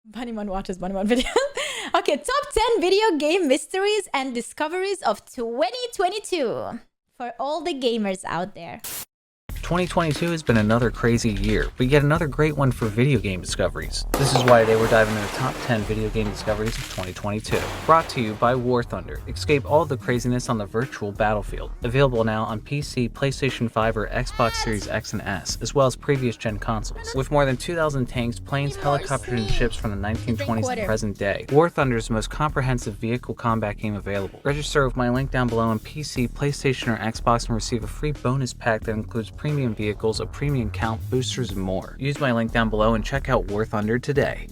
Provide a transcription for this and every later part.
Bunnymon watches Bunnymon videos. Okay, top 10 video game mysteries and discoveries of 2022 for all the gamers out there. 2022 has been another crazy year, but yet another great one for video game discoveries. This is why today we're diving into the top 10 video game discoveries of 2022. Brought to you by War Thunder. Escape all the craziness on the virtual battlefield. Available now on PC, PlayStation 5, or Xbox Series X and S, as well as previous gen consoles. With more than 2,000 tanks, planes, helicopters, and ships from the 1920s to present day, War Thunder is the most comprehensive vehicle combat game available. Register with my link down below on PC, PlayStation, or Xbox and receive a free bonus pack that includes premium vehicles, a premium count, boosters, and more. Use my link down below and check out War Thunder today.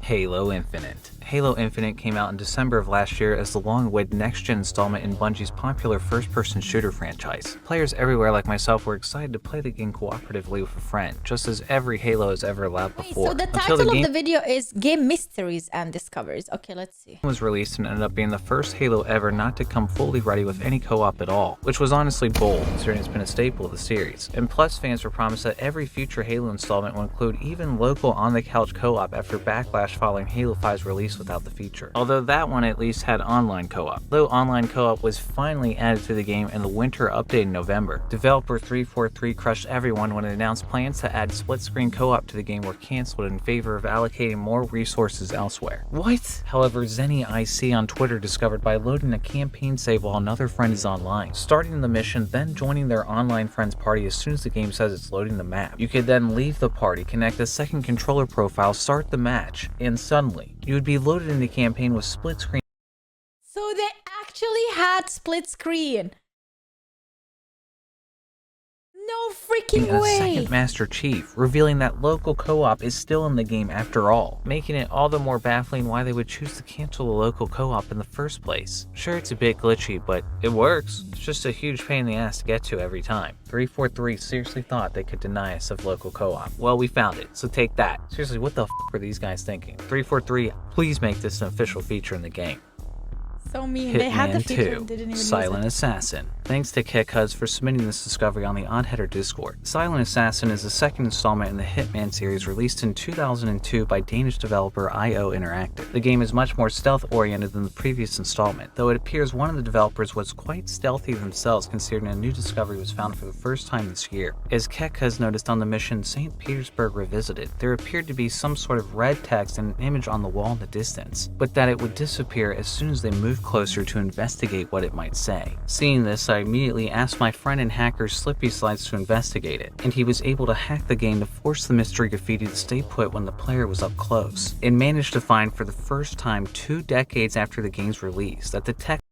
Halo Infinite. Halo Infinite came out in December of last year as the long-awaited next-gen installment in Bungie's popular first-person shooter franchise. Players everywhere like myself were excited to play the game cooperatively with a friend, just as every Halo has ever allowed before. So the title of the video is Game Mysteries and Discoveries. Okay, let's see. Was released and ended up being the first Halo ever not to come fully ready with any co-op at all, which was honestly bold, considering it's been a staple of the series. And plus, fans were promised that every future Halo installment will include even local on-the-couch co-op after backlash following Halo 5's release without the feature. Although that one at least had online co-op. Though online co-op was finally added to the game in the winter update in November, developer 343 crushed everyone when it announced plans to add split-screen co-op to the game were cancelled in favor of allocating more resources elsewhere. What? However, Zenny IC on Twitter discovered by loading a campaign save while another friend is online, starting the mission, then joining their online friend's party as soon as the game says it's loading the map. You could then leave the party, connect a second controller profile, start the match, and suddenly, you would be loaded in the campaign with split screen. So they actually had split screen. No freaking way! Second Master Chief, revealing that local co-op is still in the game after all, making it all the more baffling why they would choose to cancel the local co-op in the first place. Sure, it's a bit glitchy, but it works. It's just a huge pain in the ass to get to every time. 343 seriously thought they could deny us of local co-op. Well, we found it, so take that. Seriously, what the f were these guys thinking? 343, please make this an official feature in the game. So mean. They had the feature and didn't even Silent use it. Assassin. Thanks to KickHuz for submitting this discovery on the Oddheader Discord. Silent Assassin is the second installment in the Hitman series released in 2002 by Danish developer IO Interactive. The game is much more stealth-oriented than the previous installment, though it appears one of the developers was quite stealthy themselves considering a new discovery was found for the first time this year. As KickHuz noticed on the mission St. Petersburg Revisited, there appeared to be some sort of red text and an image on the wall in the distance, but that it would disappear as soon as they moved closer to investigate what it might say. Seeing this, I immediately asked my friend and hacker Slippy Slides to investigate it, and he was able to hack the game to force the mystery graffiti to stay put when the player was up close, and managed to find for the first time 2 decades after the game's release that the text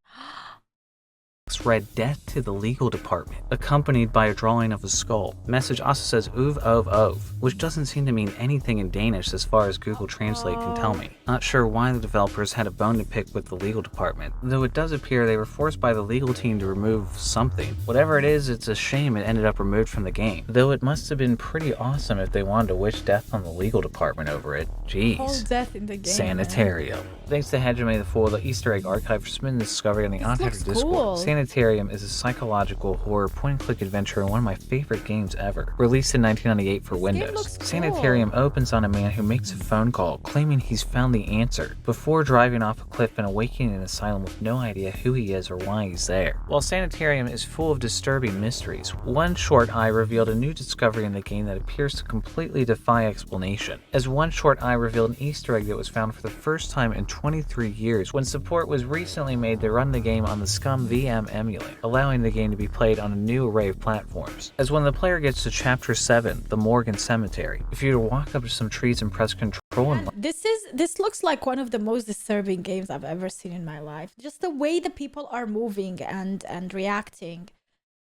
read "Death to the Legal Department," accompanied by a drawing of a skull. The message also says "Ov ov ov," which doesn't seem to mean anything in Danish as far as Google Translate can tell me. Not sure why the developers had a bone to pick with the legal department, though it does appear they were forced by the legal team to remove something. Whatever it is, it's a shame it ended up removed from the game, though it must have been pretty awesome if they wanted to wish death on the legal department over it. Jeez. Whole death in the game. Sanitarium. Thanks to Hejime the Fool, the Easter egg archive, for submitting the discovery on the Oddheader Discord. Cool. Sanitarium is a psychological horror point-and-click adventure and one of my favorite games ever. Released in 1998 for Windows, cool. Sanitarium opens on a man who makes a phone call claiming he's found the answer before driving off a cliff and awakening in an asylum with no idea who he is or why he's there. While Sanitarium is full of disturbing mysteries, One Short Eye revealed a new discovery in the game that appears to completely defy explanation, as One Short Eye revealed an Easter egg that was found for the first time in 23 years when support was recently made to run the game on the Scum VM emulator, allowing the game to be played on a new array of platforms. As when the player gets to Chapter 7, the Morgan Cemetery, if you were to walk up to some trees and press control and This looks like one of the most disturbing games I've ever seen in my life. Just the way the people are moving and reacting.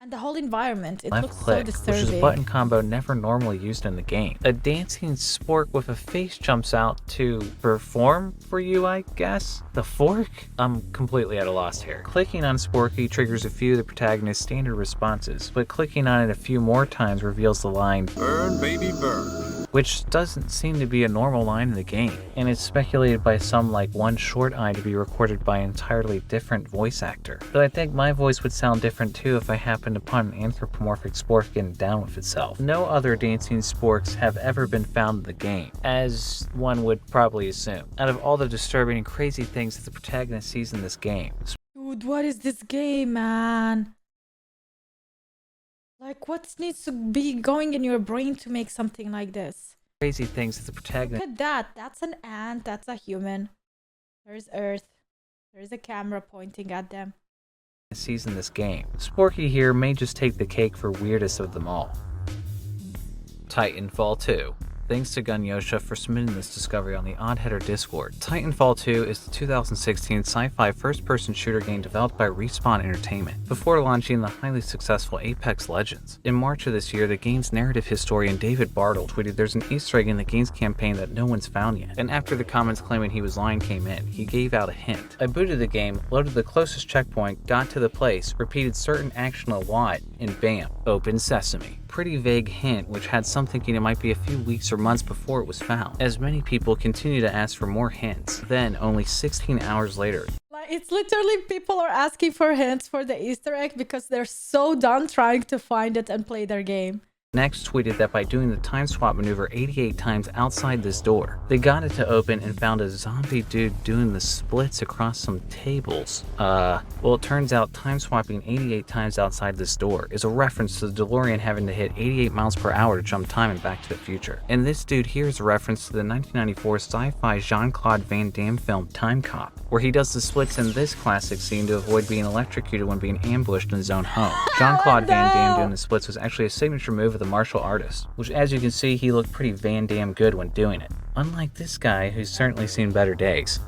And the whole environment, it looks so disturbing. Which is a button combo never normally used in the game. A dancing spork with a face jumps out to perform for you, I guess? The fork? I'm completely at a loss here. Clicking on Sporky triggers a few of the protagonist's standard responses, but clicking on it a few more times reveals the line, "Burn, baby, burn." which doesn't seem to be a normal line in the game, and it's speculated by some like one short eye to be recorded by an entirely different voice actor. But I think my voice would sound different too if I happened upon an anthropomorphic spork getting down with itself. No other dancing sporks have ever been found in the game, as one would probably assume. Out of all the disturbing and crazy things that the protagonist sees in this game, Dude, what is this game, man? Like, what needs to be going in your brain to make something like this? crazy things that the protagonist Look at that. That's an ant. That's a human. There's Earth. There's a camera pointing at them. sees in this game. Sporky here may just take the cake for weirdest of them all. Titanfall 2. Thanks to Gunyosha for submitting this discovery on the Oddheader Discord. Titanfall 2 is the 2016 sci-fi first-person shooter game developed by Respawn Entertainment, before launching the highly successful Apex Legends. In March of this year, the game's narrative historian David Bartle tweeted there's an Easter egg in the game's campaign that no one's found yet, and after the comments claiming he was lying came in, he gave out a hint. I booted the game, loaded the closest checkpoint, got to the place, repeated certain action a lot, and bam, open sesame. Pretty vague hint, which had some thinking it might be a few weeks or months before it was found, as many people continue to ask for more hints. Then, only 16 hours later, Like, it's literally people are asking for hints for the Easter egg because they're so done trying to find it and play their game. Next tweeted that by doing the time swap maneuver 88 times outside this door, they got it to open and found a zombie dude doing the splits across some tables. Well, it turns out time swapping 88 times outside this door is a reference to the DeLorean having to hit 88 miles per hour to jump time in Back to the Future. And this dude here is a reference to the 1994 sci-fi Jean-Claude Van Damme film Time Cop, where he does the splits in this classic scene to avoid being electrocuted when being ambushed in his own home. Jean-Claude Van Damme doing the splits was actually a signature move of the martial artist, which as you can see, he looked pretty Van Damme good when doing it. Unlike this guy, who's certainly seen better days.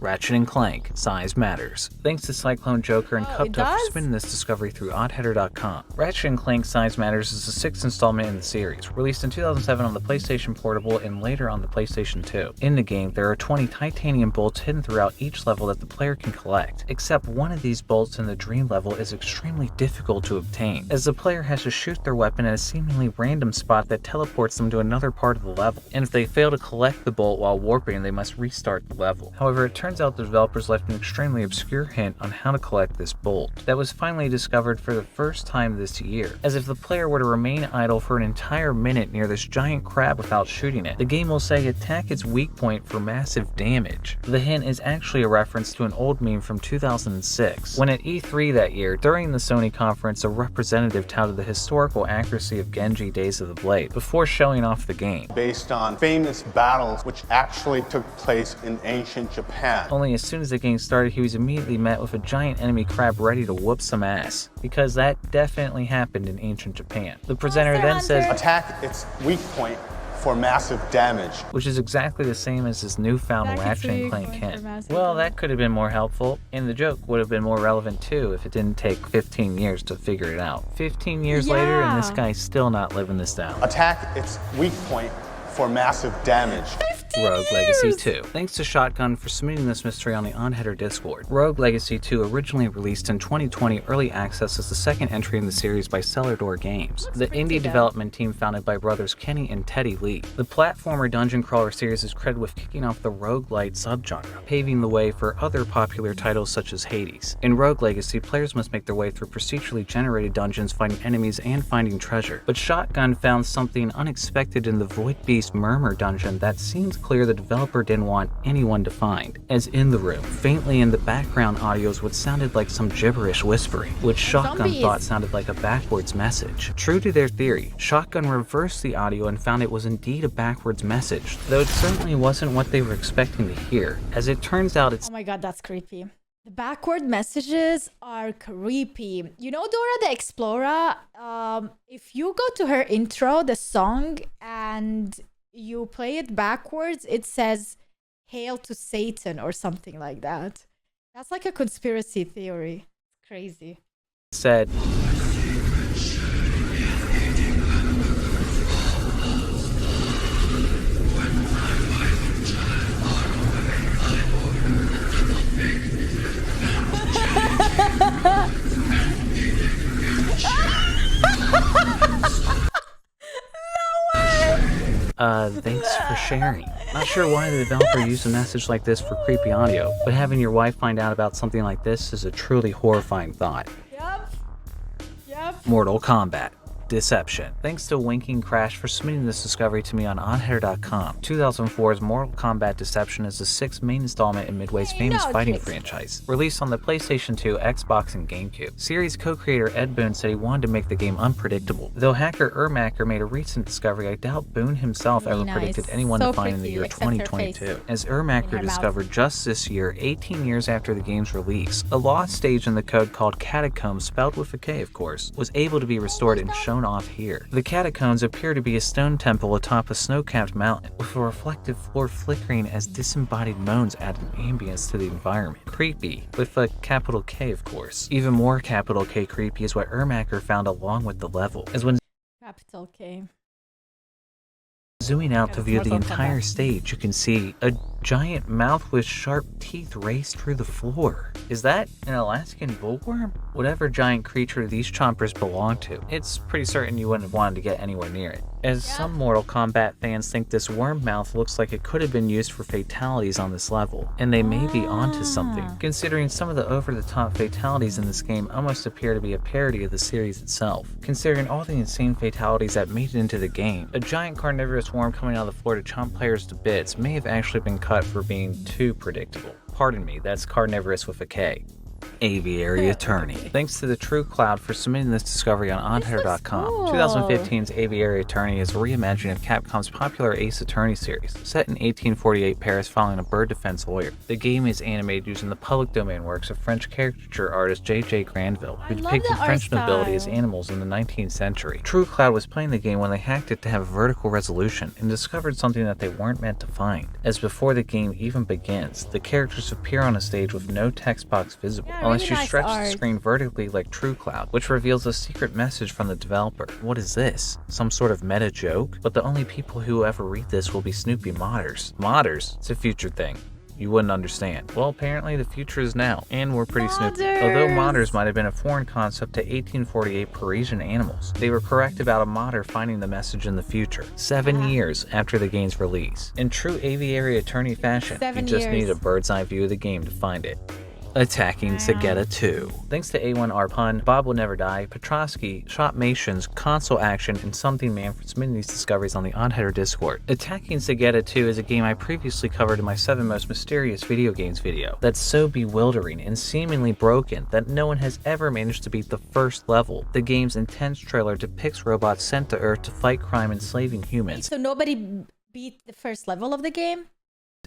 Ratchet and Clank, size matters. Thanks to Cyclone Joker and Cupto for spinning this discovery through oddheader.com. Ratchet and Clank Size Matters is the sixth installment in the series, released in 2007 on the PlayStation Portable and later on the PlayStation 2. In the game, there are 20 titanium bolts hidden throughout each level that the player can collect, except one of these bolts in the dream level is extremely difficult to obtain, as the player has to shoot their weapon at a seemingly random spot that teleports them to another part of the level, and if they fail to collect the bolt while warping, they must restart the level. However, it turns out the developers left an extremely obscure hint on how to collect this bolt that was finally discovered for the first time this year, as if the player were to remain idle for an entire minute near this giant crab without shooting it, the game will say attack its weak point for massive damage. The hint is actually a reference to an old meme from 2006, when at E3 that year, during the Sony conference, a representative touted the historical accuracy of Genji Days of the Blade before showing off the game. Based on famous battles which actually took place in ancient Japan. Only as soon as the game started, he was immediately met with a giant enemy crab ready to whoop some ass, because that definitely happened in ancient Japan. The presenter then says, attack its weak point for massive damage. Which is exactly the same as his newfound Ratchet and Clank hint. Well, that could have been more helpful, and the joke would have been more relevant too if it didn't take 15 years to figure it out. 15 years later, and this guy's still not living this down. Attack its weak point for massive damage. Rogue Legacy 2. Thanks to Shotgun for submitting this mystery on the Oddheader Discord. Rogue Legacy 2 originally released in 2020 early access as the second entry in the series by Cellar Door Games, the indie development team founded by brothers Kenny and Teddy Lee. The platformer dungeon crawler series is credited with kicking off the roguelite subgenre, paving the way for other popular titles such as Hades. In Rogue Legacy, players must make their way through procedurally generated dungeons, fighting enemies and finding treasure. But Shotgun found something unexpected in the Void Beast Murmur dungeon that seems clear the developer didn't want anyone to find, as in the room, faintly in the background audios what sounded like some gibberish whispering, which Shotgun thought sounded like a backwards message. True to their theory, Shotgun reversed the audio and found it was indeed a backwards message, though it certainly wasn't what they were expecting to hear. As it turns out, it's— Oh my god, that's creepy. The backward messages are creepy. You know Dora the Explorer? If you go to her intro, the song, and you play it backwards, it says "Hail to Satan" or something like that. That's like a conspiracy theory. It's crazy. said, No way! Thanks for sharing. Not sure why the developer used a message like this for creepy audio, but having your wife find out about something like this is a truly horrifying thought. Yep. Mortal Kombat. Deception. Thanks to Winking Crash for submitting this discovery to me on onheader.com. 2004's Mortal Kombat Deception is the 6th main installment in Midway's famous fighting franchise, released on the PlayStation 2, Xbox, and GameCube. Series co-creator Ed Boon said he wanted to make the game unpredictable. Though hacker Ermacher made a recent discovery, I doubt Boon himself ever predicted anyone to find in the year 2022. As Ermacher discovered just this year, 18 years after the game's release, a lost stage in the code called Catacombs, spelled with a K of course, was able to be restored and shown off here. The catacombs appear to be a stone temple atop a snow-capped mountain, with a reflective floor flickering as disembodied moans add an ambience to the environment. Creepy, with a capital K of course. Even more capital K creepy is what Ermacher found along with the level, as when Capital K. zooming out to view the entire stage, you can see a giant mouth with sharp teeth race through the floor. Is that an Alaskan bullworm? Whatever giant creature these chompers belong to, it's pretty certain you wouldn't have wanted to get anywhere near it. As some Mortal Kombat fans think this worm mouth looks like it could have been used for fatalities on this level, and they may be onto something, considering some of the over-the-top fatalities in this game almost appear to be a parody of the series itself. Considering all the insane fatalities that made it into the game, a giant carnivorous worm coming out of the floor to chomp players to bits may have actually been cut for being too predictable. Pardon me, that's carnivorous with a K. Aviary Attorney. Thanks to the True Cloud for submitting this discovery on onheader.com. Cool. 2015's Aviary Attorney is a reimagining of Capcom's popular Ace Attorney series, set in 1848 Paris following a bird defense lawyer. The game is animated using the public domain works of French caricature artist J.J. Granville, who depicted French nobility as animals in the 19th century. True Cloud was playing the game when they hacked it to have a vertical resolution and discovered something that they weren't meant to find. As before the game even begins, the characters appear on a stage with no text box visible, unless you stretch the screen vertically like True Cloud, which reveals a secret message from the developer. What is this? Some sort of meta joke? But the only people who ever read this will be Snoopy modders. Modders? It's a future thing. You wouldn't understand. Well, apparently the future is now, and we're pretty Snoopy. Although modders might have been a foreign concept to 1848 Parisian animals, they were correct about a modder finding the message in the future, 7 years after the game's release. In true Aviary Attorney fashion, you just need a bird's eye view of the game to find it. Attacking Sagetta 2. Thanks to A1R Bob Will Never Die, Petrosky, Shopmations, Console Action, and Something Man for submitting these discoveries on the OnHeader Discord. Attacking Sagetta 2 is a game I previously covered in my 7 most mysterious video games video that's so bewildering and seemingly broken that no one has ever managed to beat the first level. The game's intense trailer depicts robots sent to Earth to fight crime enslaving humans. So nobody beat the first level of the game?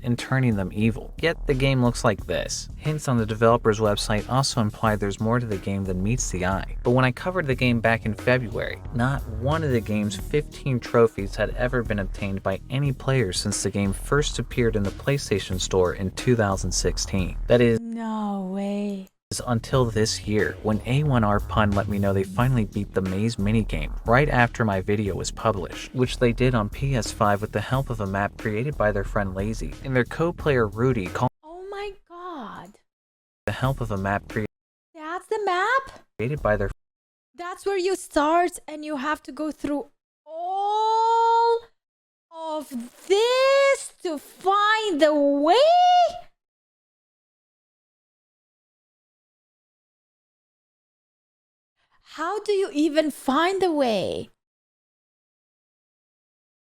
And turning them evil. Yet the game looks like this. Hints on the developer's website also imply there's more to the game than meets the eye. But when I covered the game back in February, not one of the game's 15 trophies had ever been obtained by any player since the game first appeared in the PlayStation Store in 2016. That is, No way. until this year, when A1R let me know they finally beat the Maze minigame right after my video was published, which they did on PS5 with the help of a map created by their friend Lazy, and their co-player Rudy called Oh my god. the help of a map That's the map? created by their That's where you start and you have to go through all of this to find the way? How do you even find the way?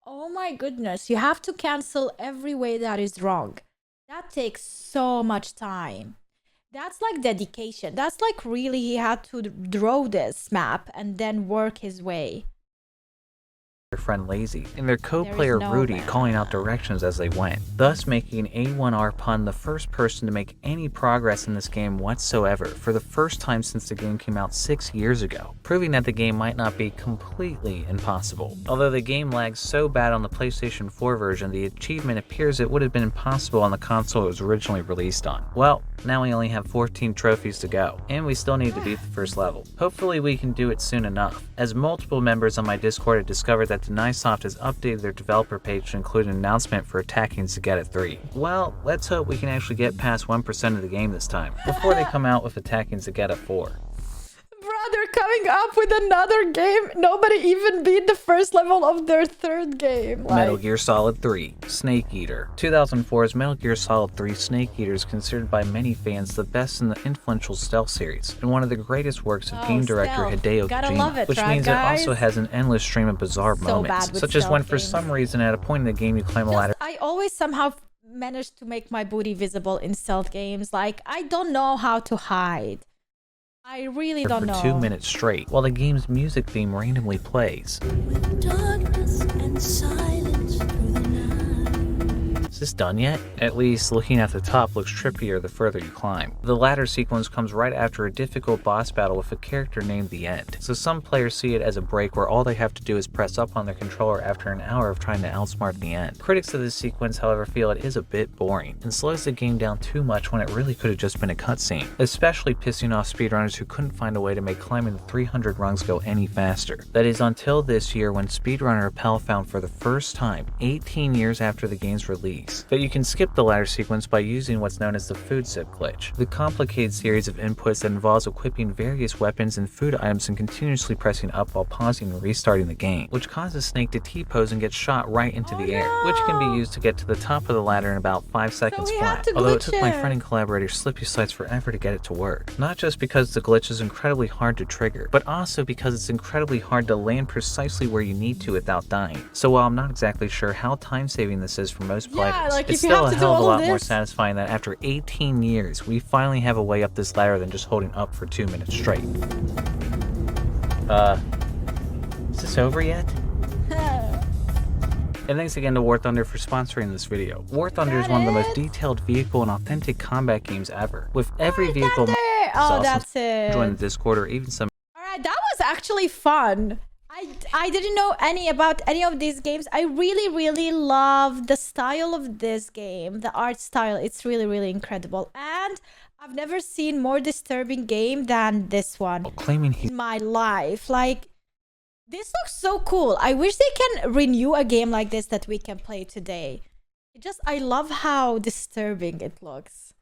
Oh my goodness, you have to cancel every way that is wrong. That takes so much time. That's like dedication. That's like really he had to draw this map and then work his way. their friend Lazy, and their co-player Rudy calling out directions as they went, thus making A1R the first person to make any progress in this game whatsoever for the first time since the game came out 6 years ago, proving that the game might not be completely impossible. Although the game lags so bad on the PlayStation 4 version, the achievement appears it would have been impossible on the console it was originally released on. Well, now we only have 14 trophies to go, and we still need to beat the first level. Hopefully we can do it soon enough, as multiple members on my Discord have discovered that Denisoft has updated their developer page to include an announcement for Attacking Sagetta 3. Well, let's hope we can actually get past 1% of the game this time, before they come out with Attacking Sagetta 4. Brother, coming coming up with another game. Nobody even beat the first level of their third game. Metal Gear Solid 3 Snake Eater. 2004's Metal Gear Solid 3 Snake Eater is considered by many fans the best in the influential stealth series, and one of the greatest works of game director Hideo Kojima, which means it also has an endless stream of bizarre moments, such as when for some reason at a point in the game you climb a ladder. I always somehow managed to make my booty visible in stealth games. Like, I don't know how to hide. I really don't know. For 2 minutes straight, while the game's music theme randomly plays. With darkness and silence through the night. Is this done yet? At least, looking at the top looks trippier the further you climb. The ladder sequence comes right after a difficult boss battle with a character named The End, so some players see it as a break where all they have to do is press up on their controller after an hour of trying to outsmart The End. Critics of this sequence, however, feel it is a bit boring, and slows the game down too much when it really could have just been a cutscene, especially pissing off speedrunners who couldn't find a way to make climbing the 300 rungs go any faster. That is until this year when speedrunner Appel found for the first time, 18 years after the game's release, that you can skip the ladder sequence by using what's known as the food sip glitch, the complicated series of inputs that involves equipping various weapons and food items and continuously pressing up while pausing and restarting the game, which causes Snake to T-pose and get shot right into the air, which can be used to get to the top of the ladder in about 5 seconds flat, although it took my friend and collaborator Slippy Slides forever to get it to work. Not just because the glitch is incredibly hard to trigger, but also because it's incredibly hard to land precisely where you need to without dying. So while I'm not exactly sure how time-saving this is for most players, it's still a hell of a lot more satisfying that after 18 years, we finally have a way up this ladder than just holding up for 2 minutes straight. Is this over yet? And thanks again to War Thunder for sponsoring this video. War Thunder is one of the most detailed vehicle and authentic combat games ever, with every vehicle. Oh, that's it. Join the Discord or even some. Alright, that was actually fun. I didn't know about any of these games. I really love the style of this game, the art style. It's really incredible, and I've never seen more disturbing game than this one in my life. Like, this looks so cool. I wish they can renew a game like this that we can play today. I love how disturbing it looks.